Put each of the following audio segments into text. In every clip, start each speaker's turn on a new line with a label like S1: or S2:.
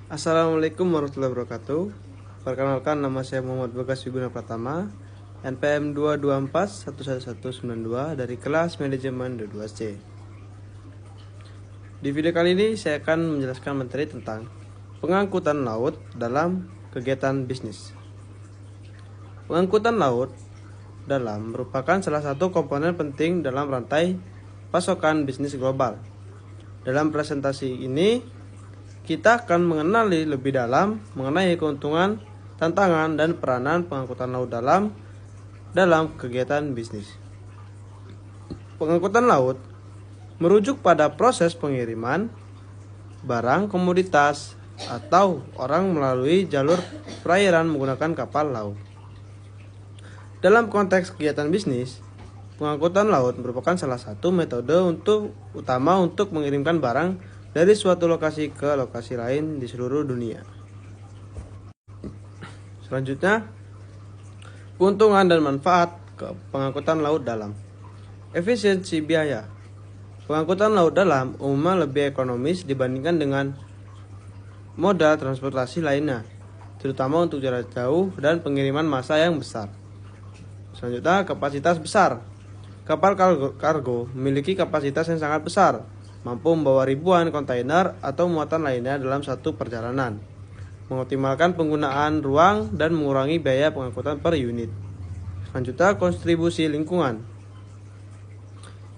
S1: Assalamualaikum warahmatullahi wabarakatuh. Perkenalkan, nama saya Muhammad Bagas Wiguna Pratama, NPM 224111192 dari kelas manajemen 22C. Di video kali ini saya akan menjelaskan materi tentang pengangkutan laut dalam kegiatan bisnis. Pengangkutan laut dalam merupakan salah satu komponen penting dalam rantai pasokan bisnis global. Dalam presentasi ini, kita akan mengenali lebih dalam mengenai keuntungan, tantangan, dan peranan pengangkutan laut dalam kegiatan bisnis. Pengangkutan laut merujuk pada proses pengiriman barang, komoditas, atau orang melalui jalur perairan menggunakan kapal laut. Dalam konteks kegiatan bisnis, pengangkutan laut merupakan salah satu metode utama untuk mengirimkan barang dari suatu lokasi ke lokasi lain di seluruh dunia. Selanjutnya, keuntungan dan manfaat pengangkutan laut dalam. Efisiensi biaya. Pengangkutan laut dalam umumnya lebih ekonomis dibandingkan dengan moda transportasi lainnya, terutama untuk jarak jauh dan pengiriman massa yang besar. Selanjutnya, kapasitas besar. Kapal kargo memiliki kapasitas yang sangat besar, mampu membawa ribuan kontainer atau muatan lainnya dalam satu perjalanan, mengoptimalkan penggunaan ruang dan mengurangi biaya pengangkutan per unit. Selanjutnya, kontribusi lingkungan.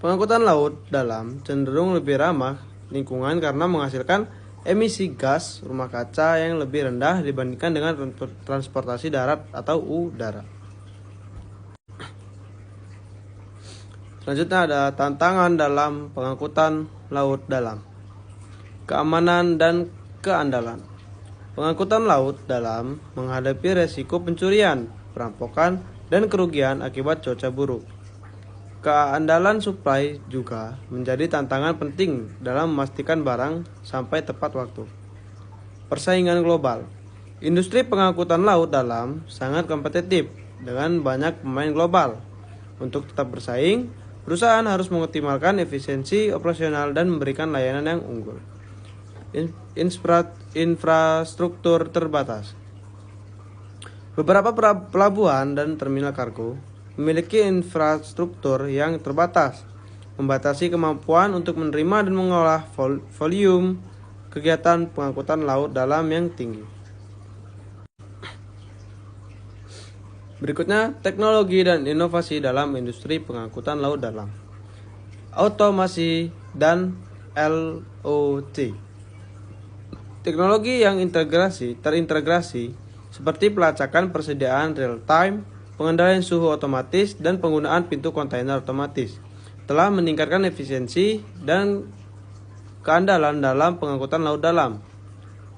S1: Pengangkutan laut dalam cenderung lebih ramah lingkungan karena menghasilkan emisi gas rumah kaca yang lebih rendah dibandingkan dengan transportasi darat atau udara. Selanjutnya ada tantangan dalam pengangkutan laut dalam. Keamanan dan keandalan. Pengangkutan laut dalam menghadapi resiko pencurian, perampokan, dan kerugian akibat cuaca buruk. Keandalan suplai juga menjadi tantangan penting dalam memastikan barang sampai tepat waktu. Persaingan global. Industri pengangkutan laut dalam sangat kompetitif dengan banyak pemain global. Untuk tetap bersaing, perusahaan harus mengoptimalkan efisiensi operasional dan memberikan layanan yang unggul. Infrastruktur terbatas. Beberapa pelabuhan dan terminal kargo memiliki infrastruktur yang terbatas, membatasi kemampuan untuk menerima dan mengolah volume kegiatan pengangkutan laut dalam yang tinggi. Berikutnya, teknologi dan inovasi dalam industri pengangkutan laut dalam. Otomasi dan LOT. Teknologi yang terintegrasi seperti pelacakan persediaan real time, pengendalian suhu otomatis, dan penggunaan pintu kontainer otomatis telah meningkatkan efisiensi dan keandalan dalam pengangkutan laut dalam.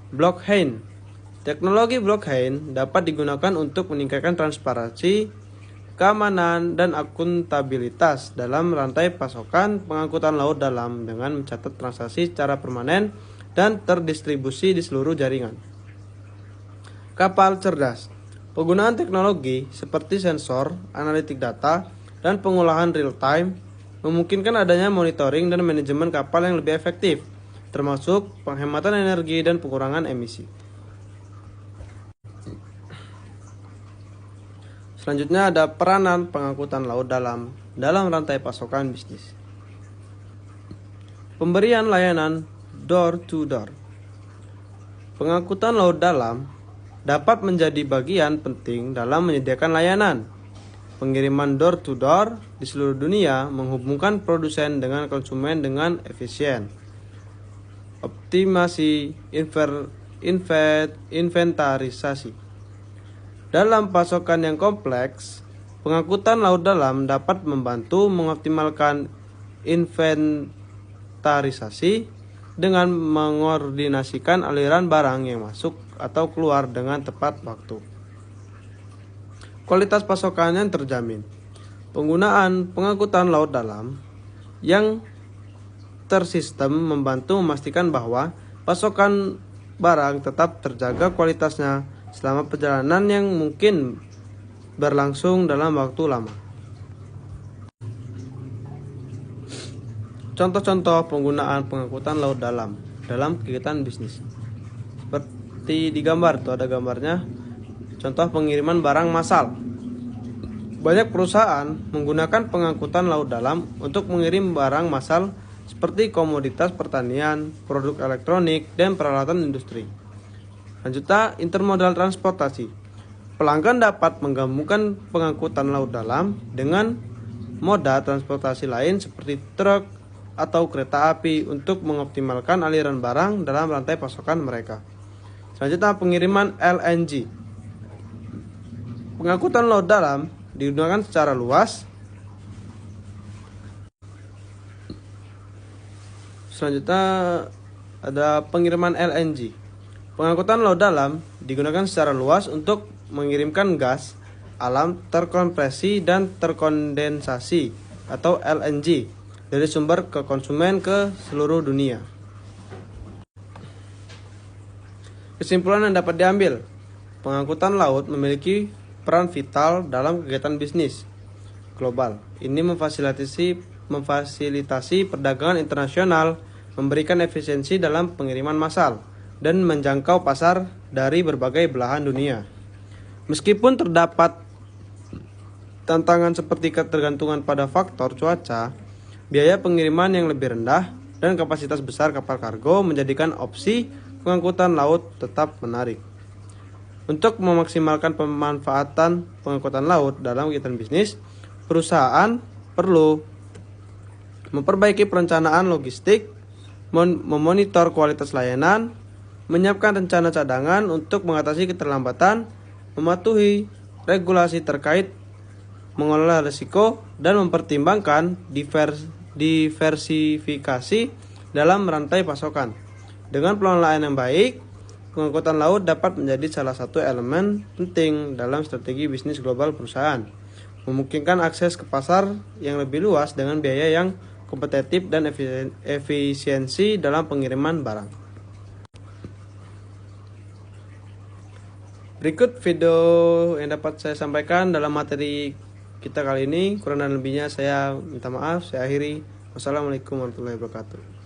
S1: Blockchain. Teknologi blockchain dapat digunakan untuk meningkatkan transparansi, keamanan, dan akuntabilitas dalam rantai pasokan pengangkutan laut dalam dengan mencatat transaksi secara permanen dan terdistribusi di seluruh jaringan. Kapal cerdas. Penggunaan teknologi seperti sensor, analitik data, dan pengolahan real time memungkinkan adanya monitoring dan manajemen kapal yang lebih efektif, termasuk penghematan energi dan pengurangan emisi. Selanjutnya ada peranan pengangkutan laut dalam rantai pasokan bisnis. Pemberian layanan door to door. Pengangkutan laut dalam dapat menjadi bagian penting dalam menyediakan layanan. Pengiriman door to door di seluruh dunia menghubungkan produsen dengan konsumen dengan efisien. Optimasi inventarisasi. Dalam pasokan yang kompleks, pengangkutan laut dalam dapat membantu mengoptimalkan inventarisasi dengan mengordinasikan aliran barang yang masuk atau keluar dengan tepat waktu. Kualitas pasokan yang terjamin. Penggunaan pengangkutan laut dalam yang tersistem membantu memastikan bahwa pasokan barang tetap terjaga kualitasnya selama perjalanan yang mungkin berlangsung dalam waktu lama. Contoh-contoh penggunaan pengangkutan laut dalam kegiatan bisnis. seperti di gambar, tuh ada gambarnya. Contoh pengiriman barang massal. Banyak perusahaan menggunakan pengangkutan laut dalam untuk mengirim barang massal seperti komoditas pertanian, produk elektronik, dan peralatan industri. Selanjutnya, intermodal transportasi. Pelanggan dapat menggabungkan pengangkutan laut dalam dengan moda transportasi lain seperti truk atau kereta api untuk mengoptimalkan aliran barang dalam rantai pasokan mereka. Selanjutnya, pengiriman LNG. Pengangkutan laut dalam digunakan secara luas. Selanjutnya ada pengiriman LNG. Pengangkutan laut dalam digunakan secara luas untuk mengirimkan gas alam terkompresi dan terkondensasi atau LNG dari sumber ke konsumen ke seluruh dunia. Kesimpulan yang dapat diambil, pengangkutan laut memiliki peran vital dalam kegiatan bisnis global. Ini memfasilitasi perdagangan internasional, memberikan efisiensi dalam pengiriman massal, dan menjangkau pasar dari berbagai belahan dunia. Meskipun terdapat tantangan seperti ketergantungan pada faktor cuaca, biaya pengiriman yang lebih rendah, dan kapasitas besar kapal kargo menjadikan opsi pengangkutan laut tetap menarik. Untuk memaksimalkan pemanfaatan pengangkutan laut dalam kegiatan bisnis, perusahaan perlu memperbaiki perencanaan logistik, memonitor kualitas layanan, menyiapkan rencana cadangan untuk mengatasi keterlambatan, mematuhi regulasi terkait mengelola risiko, dan mempertimbangkan diversifikasi dalam rantai pasokan. Dengan pengelolaan yang baik, pengangkutan laut dapat menjadi salah satu elemen penting dalam strategi bisnis global perusahaan, memungkinkan akses ke pasar yang lebih luas dengan biaya yang kompetitif dan efisiensi dalam pengiriman barang. Berikut video yang dapat saya sampaikan dalam materi kita kali ini. Kurang dan lebihnya saya minta maaf. Saya akhiri. Wassalamualaikum warahmatullahi wabarakatuh.